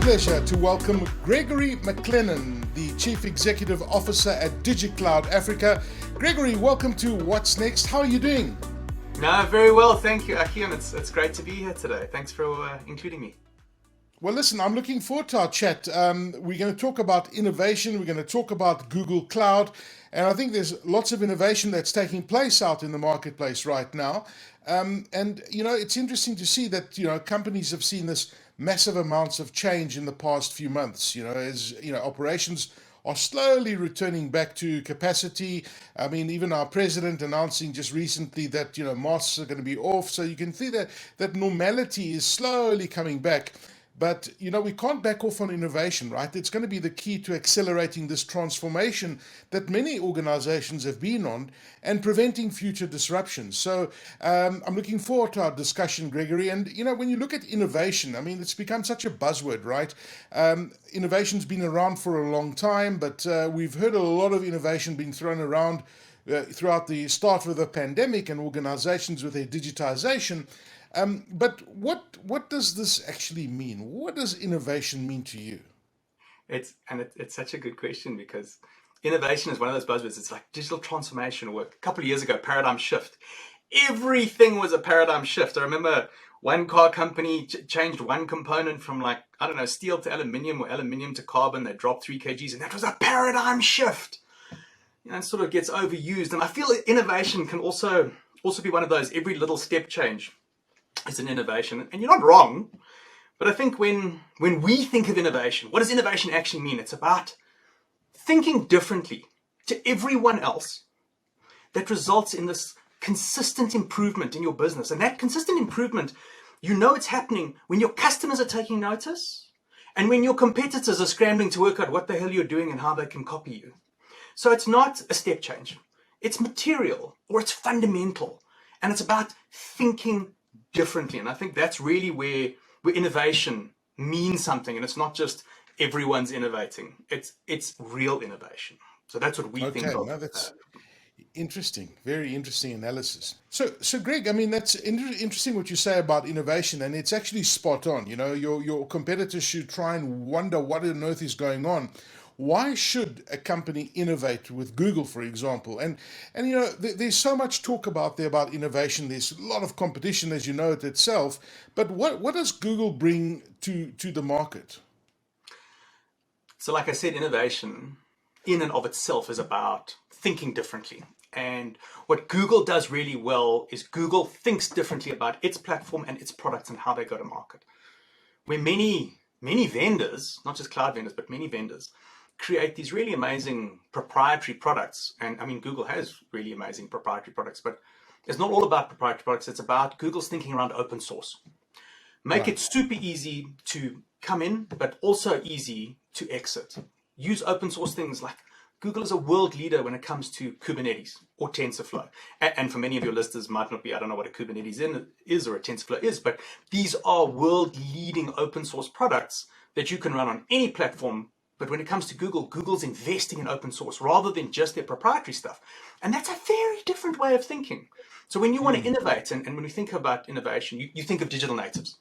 pleasure to welcome Gregory MacLennan, the Chief Executive Officer at Digicloud Africa. Gregory, welcome to What's Next. How are you doing? No, very well, thank you, Aki, and it's great to be here today. Thanks for including me. Well, listen, I'm looking forward to our chat. We're going to talk about innovation. We're going to talk about Google Cloud. And I think there's lots of innovation that's taking place out in the marketplace right now. It's interesting to see that, companies have seen this massive amounts of change in the past few months, as, operations are slowly returning back to capacity. I mean, even our president announcing just recently that, masks are going to be off. So you can see that normality is slowly coming back. But, we can't back off on innovation, right? It's going to be the key to accelerating this transformation that many organizations have been on and preventing future disruptions. So I'm looking forward to our discussion, Gregory. And, when you look at innovation, I mean, it's become such a buzzword, right? Innovation's been around for a long time, but we've heard a lot of innovation being thrown around throughout the start of the pandemic and organizations with their digitization. But what does this actually mean? What does innovation mean to you? It's such a good question, because innovation is one of those buzzwords. It's like digital transformation work. A couple of years ago, paradigm shift. Everything was a paradigm shift. I remember one car company changed one component from steel to aluminium or aluminium to carbon. They dropped 3 kgs, and that was a paradigm shift. It sort of gets overused. And I feel that innovation can also be one of those every little step change. It's an innovation, and you're not wrong, but I think when we think of innovation, what does innovation actually mean? It's about thinking differently to everyone else that results in this consistent improvement in your business. And that consistent improvement, it's happening when your customers are taking notice and when your competitors are scrambling to work out what the hell you're doing and how they can copy you. So it's not a step change. It's material, or it's fundamental, and it's about thinking differently. And I think that's really where innovation means something, and it's not just everyone's innovating. It's real innovation. So that's what we think of. No, that's interesting. Very interesting analysis. So Greg, I mean, that's interesting what you say about innovation, and it's actually spot on. Your competitors should try and wonder what on earth is going on. Why should a company innovate with Google, for example? And there's so much talk about innovation. There's a lot of competition, as you know it itself. But what does Google bring to the market? So like I said, innovation in and of itself is about thinking differently. And what Google does really well is Google thinks differently about its platform and its products and how they go to market. Where many vendors, not just cloud vendors, but many vendors, create these really amazing proprietary products. And I mean, Google has really amazing proprietary products, but it's not all about proprietary products. It's about Google's thinking around open source. Make it super easy to come in, but also easy to exit. Use open source things like Google is a world leader when it comes to Kubernetes or TensorFlow. And for many of your listeners might not be, I don't know what a Kubernetes is or a TensorFlow is, but these are world leading open source products that you can run on any platform. But when it comes to Google, Google's investing in open source rather than just their proprietary stuff. And that's a very different way of thinking. So when you want to innovate, and when we think about innovation, you think of digital natives.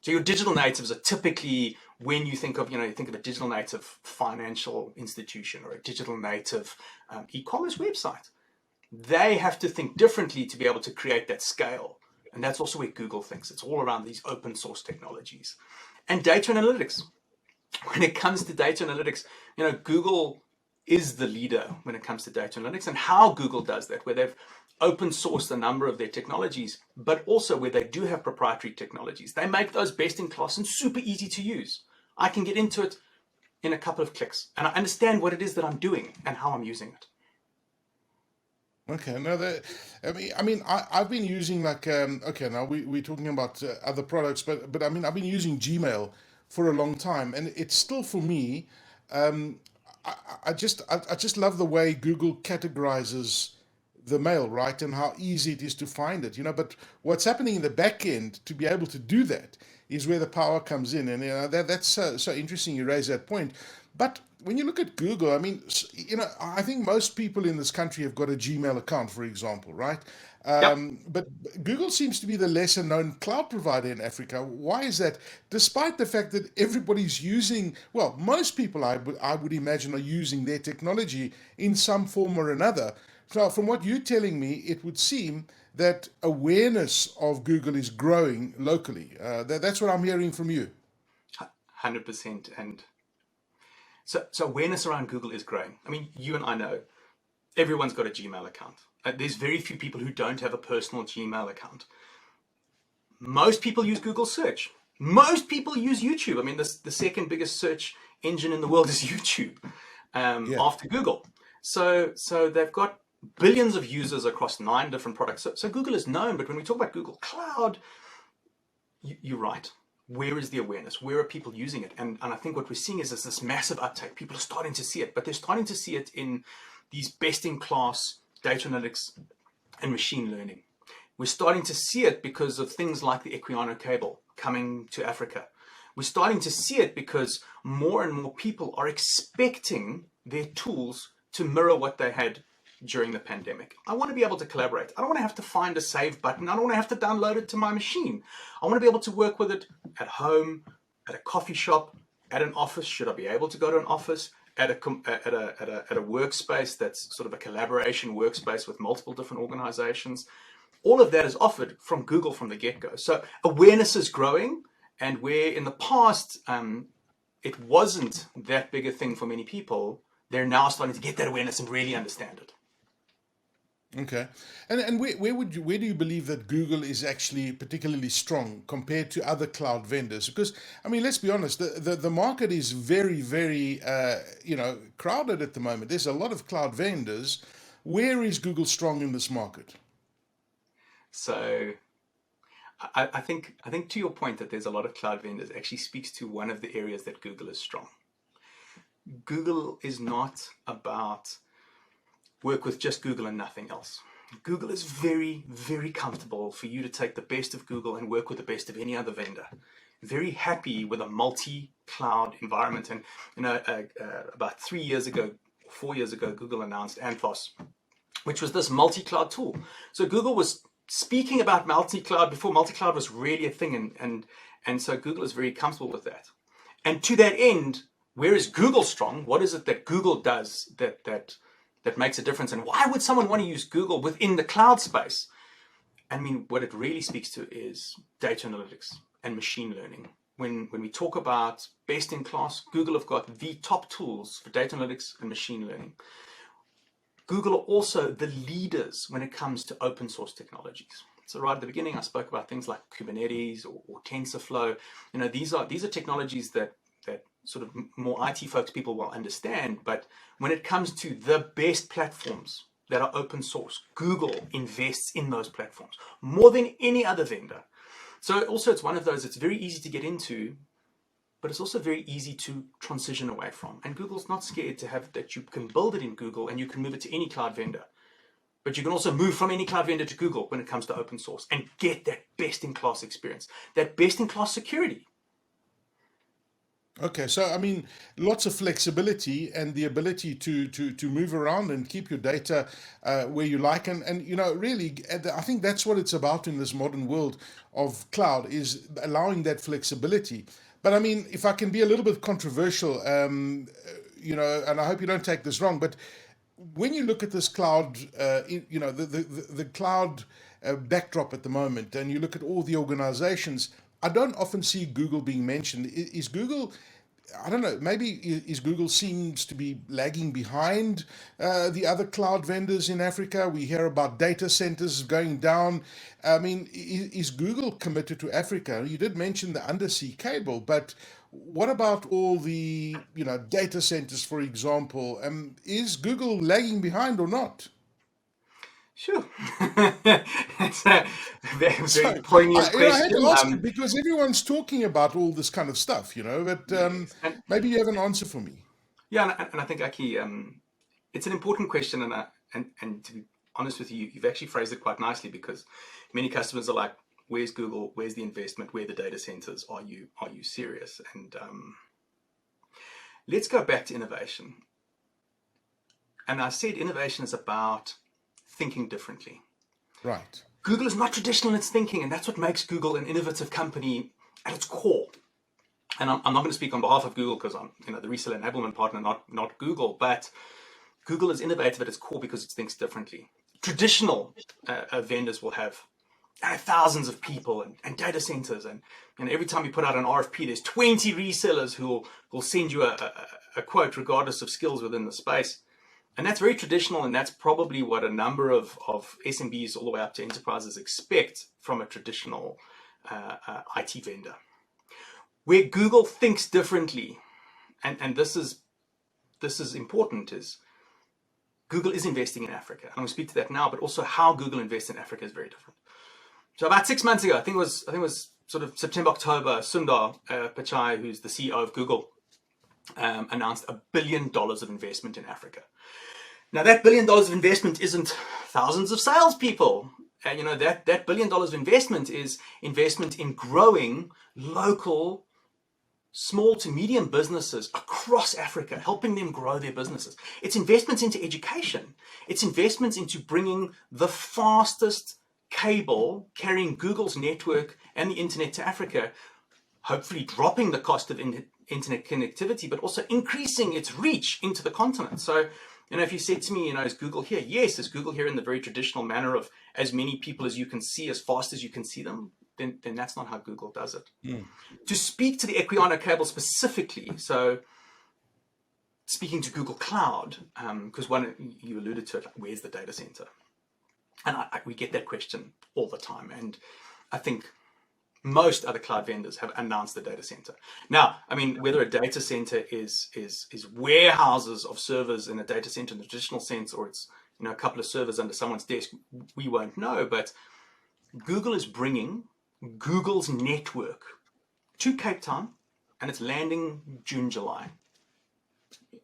So your digital natives are typically, when you think of a digital native financial institution or a digital native e-commerce website. They have to think differently to be able to create that scale. And that's also where Google thinks. It's all around these open source technologies. And data analytics. When it comes to data analytics, Google is the leader when it comes to data analytics, and how Google does that, where they've open sourced a number of their technologies, but also where they do have proprietary technologies. They make those best in class and super easy to use. I can get into it in a couple of clicks, and I understand what it is that I'm doing and how I'm using it. Okay, no, I've been using now we're talking about other products, but I mean, I've been using Gmail for a long time, and it's still, for me, I just love the way Google categorizes the mail, right, and how easy it is to find it, but what's happening in the back end to be able to do that is where the power comes in, and that's so interesting you raise that point. But when you look at Google, I mean, I think most people in this country have got a Gmail account, for example, right? Yep. But Google seems to be the lesser known cloud provider in Africa. Why is that? Despite the fact that everybody's using, well, most people I would imagine are using their technology in some form or another. So from what you're telling me, it would seem that awareness of Google is growing locally. That's what I'm hearing from you. 100%. And so awareness around Google is growing. I mean, you and I know everyone's got a Gmail account. There's very few people who don't have a personal Gmail account. Most people use Google search. Most people use YouTube. I mean, the second biggest search engine in the world is YouTube, Yeah. after Google. So they've got billions of users across 9 different products. So Google is known, but when we talk about Google Cloud, you're right. Where is the awareness? Where are people using it? And I think what we're seeing is this massive uptake. People are starting to see it, but they're starting to see it in these best-in-class data analytics and machine learning. We're starting to see it because of things like the Equiano cable coming to Africa. We're starting to see it because more and more people are expecting their tools to mirror what they had during the pandemic. I want to be able to collaborate. I don't want to have to find a save button. I don't want to have to download it to my machine. I want to be able to work with it at home, at a coffee shop, at an office. Should I be able to go to an office? At a workspace that's sort of a collaboration workspace with multiple different organizations. All of that is offered from Google from the get-go. So awareness is growing, and where in the past it wasn't that big a thing for many people, they're now starting to get that awareness and really understand it. Okay. And where do you believe that Google is actually particularly strong compared to other cloud vendors? Because I mean, let's be honest, the market is very, very crowded at the moment. There's a lot of cloud vendors. Where is Google strong in this market? So I think to your point that there's a lot of cloud vendors actually speaks to one of the areas that Google is strong. Google is not about work with just Google and nothing else. Google is very, very comfortable for you to take the best of Google and work with the best of any other vendor. Very happy with a multi-cloud environment. And about 3 years ago, 4 years ago, Google announced Anthos, which was this multi-cloud tool. So Google was speaking about multi-cloud before multi-cloud was really a thing, and so Google is very comfortable with that. And to that end, where is Google strong? What is it that Google does that makes a difference? And why would someone want to use Google within the cloud space? I mean, what it really speaks to is data analytics and machine learning. When we talk about best in class, Google have got the top tools for data analytics and machine learning. Google are also the leaders when it comes to open source technologies. So right at the beginning, I spoke about things like Kubernetes or TensorFlow. These are technologies that sort of more IT folks people will understand. But when it comes to the best platforms that are open source, Google invests in those platforms more than any other vendor. So also it's one of those, it's very easy to get into, but it's also very easy to transition away from. And Google's not scared to have that. You can build it in Google and you can move it to any cloud vendor. But you can also move from any cloud vendor to Google when it comes to open source and get that best-in-class experience, that best-in-class security. Okay, so I mean, lots of flexibility and the ability to move around and keep your data where you like, and really, I think that's what it's about in this modern world of cloud, is allowing that flexibility. But I mean, if I can be a little bit controversial, and I hope you don't take this wrong, but when you look at this cloud, the cloud backdrop at the moment, and you look at all the organizations, I don't often see Google being mentioned. Is Google, I don't know, maybe is Google seems to be lagging behind the other cloud vendors in Africa? We hear about data centers going down. I mean, is Google committed to Africa? You did mention the undersea cable, but what about all the data centers, for example? Is Google lagging behind or not? Sure. It's a very, So very poignant I had to question. ask it because everyone's talking about all this kind of stuff, but Yes. maybe you have an answer for me. Yeah, and I think, Aki, it's an important question, and to be honest with you, you've actually phrased it quite nicely, because many customers are like, "Where's Google? Where's the investment? Where are the data centers? Are you serious?" And let's go back to innovation. And I said innovation is about thinking differently. Right. Google is not traditional in its thinking, and that's what makes Google an innovative company at its core. And I'm not going to speak on behalf of Google because I'm the reseller enablement partner, not Google, but Google is innovative at its core because it thinks differently. Traditional vendors will have thousands of people and data centers, and every time you put out an RFP, there's 20 resellers who will send you a quote regardless of skills within the space. And that's very traditional, and that's probably what a number of SMBs all the way up to enterprises expect from a traditional IT vendor. Where Google thinks differently, and this is important, is Google is investing in Africa. I'm going to speak to that now, but also how Google invests in Africa is very different. So about 6 months ago, I think it was sort of September, October, Sundar Pichai, who's the CEO of Google, announced $1 billion of investment in Africa. Now, that $1 billion of investment isn't thousands of salespeople. That $1 billion of investment is investment in growing local small to medium businesses across Africa, helping them grow their businesses. It's investments into education. It's investments into bringing the fastest cable carrying Google's network and the internet to Africa, hopefully dropping the cost of internet connectivity, but also increasing its reach into the continent. So, if you said to me, is Google here? Yes, is Google here in the very traditional manner of as many people as you can see, as fast as you can see them? Then that's not how Google does it. To speak to the Equiano cable specifically, so speaking to Google Cloud, because you alluded to it, where's the data center? And we get that question all the time. And I think most other cloud vendors have announced the data center. Now, whether a data center is warehouses of servers in a data center in the traditional sense, or it's a couple of servers under someone's desk, we won't know. But Google is bringing Google's network to Cape Town, and it's landing June, July.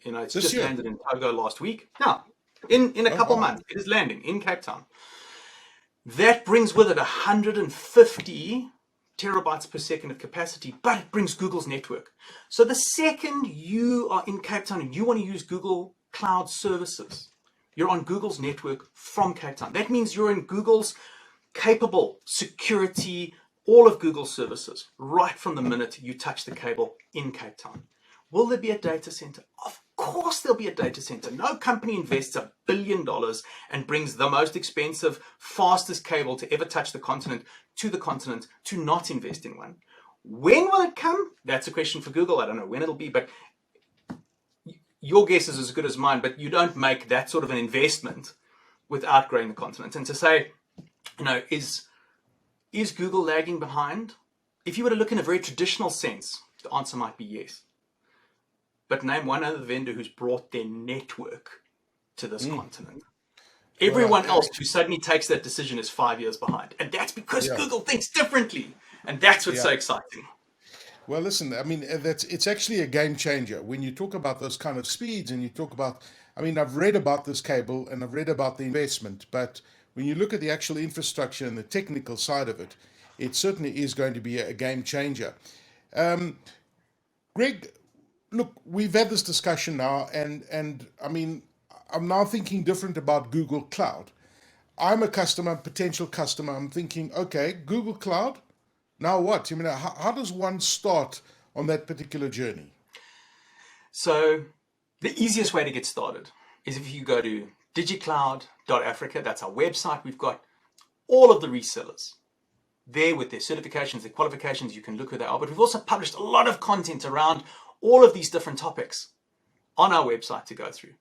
It's just landed in Togo last week. Now, in a couple months, it is landing in Cape Town. That brings with it 150 terabytes per second of capacity, but it brings Google's network. So the second you are in Cape Town and you want to use Google Cloud services, you're on Google's network from Cape Town. That means you're in Google's capable security, all of Google's services, right from the minute you touch the cable in Cape Town. Will there be a data center? Of course there'll be a data center. No company invests $1 billion and brings the most expensive, fastest cable to ever touch the continent to not invest in one. When will it come? That's a question for Google. I don't know when it'll be, but your guess is as good as mine. But you don't make that sort of an investment without growing the continent. And to say, is Google lagging behind? If you were to look in a very traditional sense, the answer might be yes. But name one other vendor who's brought their network to this continent. Everyone else who suddenly takes that decision is 5 years behind. And that's because Google thinks differently. And that's what's so exciting. Well, listen, it's actually a game changer. When you talk about those kind of speeds and you talk about, I've read about this cable and I've read about the investment, but when you look at the actual infrastructure and the technical side of it, it certainly is going to be a game changer. Greg, look, we've had this discussion now, and I'm now thinking different about Google Cloud. I'm a customer, potential customer. I'm thinking, okay, Google Cloud, now what? How does one start on that particular journey? So the easiest way to get started is if you go to Digicloud Africa. That's our website. We've got all of the resellers there with their certifications, their qualifications. You can look who they are. But we've also published a lot of content around all of these different topics on our website to go through.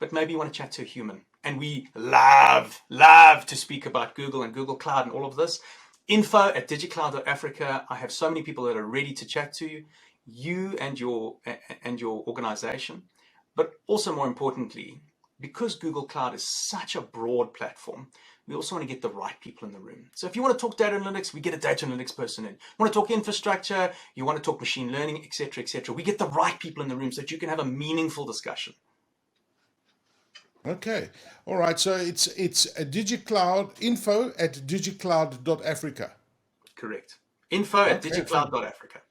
But maybe you want to chat to a human. And we love to speak about Google and Google Cloud and all of this. info@Digicloud Africa. I have so many people that are ready to chat to you and your organization. But also more importantly, because Google Cloud is such a broad platform, we also want to get the right people in the room. So if you want to talk data analytics, we get a data analytics person in. You want to talk infrastructure, you want to talk machine learning, etc., we get the right people in the room so that you can have a meaningful discussion. Okay. All right. So it's a Digicloud, info@digicloud.africa. Correct. info@digicloud.africa.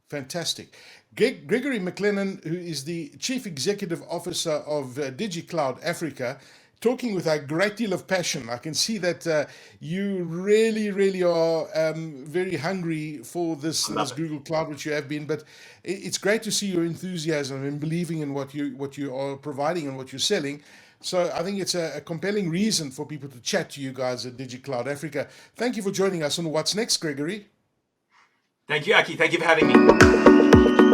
Fantastic. Gregory MacLennan, who is the Chief Executive Officer of Digicloud Africa, talking with a great deal of passion. I can see that you really, really are very hungry for this Google Cloud, which you have been. But it's great to see your enthusiasm and believing in what you are providing and what you're selling. So I think it's a compelling reason for people to chat to you guys at Digicloud Africa. Thank you for joining us on What's Next, Gregory. Thank you, Aki. Thank you for having me.